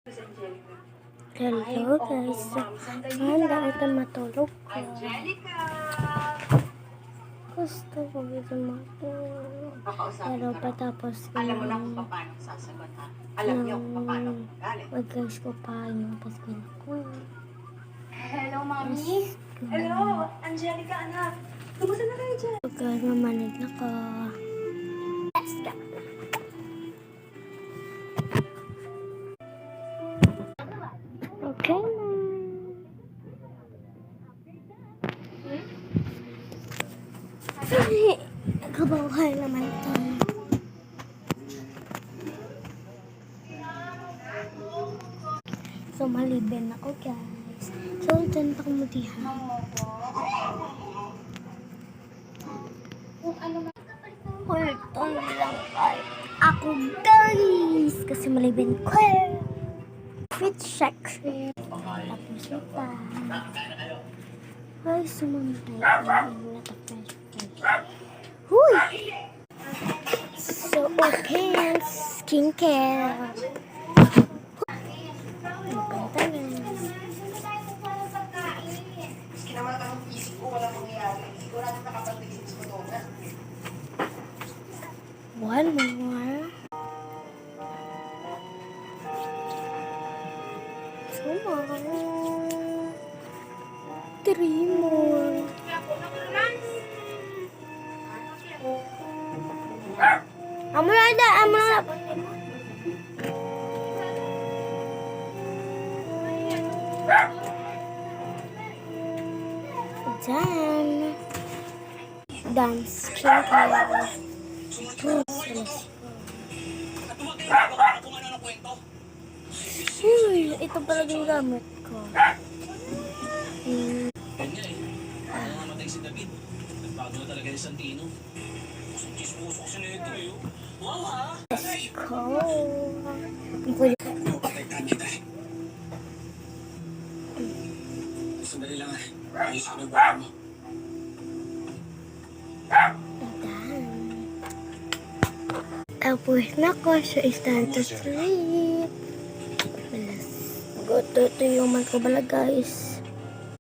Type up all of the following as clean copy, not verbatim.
Hello guys, handa ito matulog ko. Gusto ko ito matulog. Pero patapos ko alam mo na kung paano sasagot, ha? Alam niyo kung paano galit. mag-guys ko pa yung paskin ko. Hello, Mami. Hello, Angelica, anak. Kumusta na kayo dyan? Pagka mamanig na ka. Let's go! Okay na. Ay, nagkabawal naman ito. So, malibin ako guys. So, dyan pa kumutihan. Kulton lang ay ako guys. Kasi malibin ko. Fit check. Tapos ito. Ay, sumampay. Huy! So, okay. Skincare. Maski naman anong isip ko, walang mangyayari. Sigurado nakapag-isip ko doon, ha? One more. Two more. Three more. Amo na da, amo na. Done. Done. Skincare. Uy, ito pala yung gamit ko. Namatay si David. Nagbago na talaga ni Santino. Chismoso kasi na ito eh. Wow ha? Let's go. Ang pwede. Protektahan kita eh. Sandali lang eh. Ayos ko na yung baka mo. Tapos na ko, so it's time to sleep. Ito yung man ko bala guys.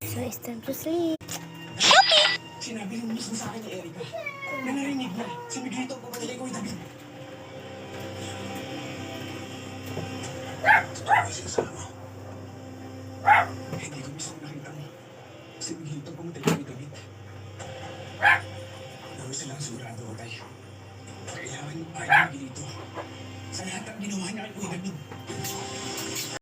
So it's time to sleep. Sinabi rin mismo sa akin ni Erika. May narinig na. Si Miguelito ang papadali ko yung David.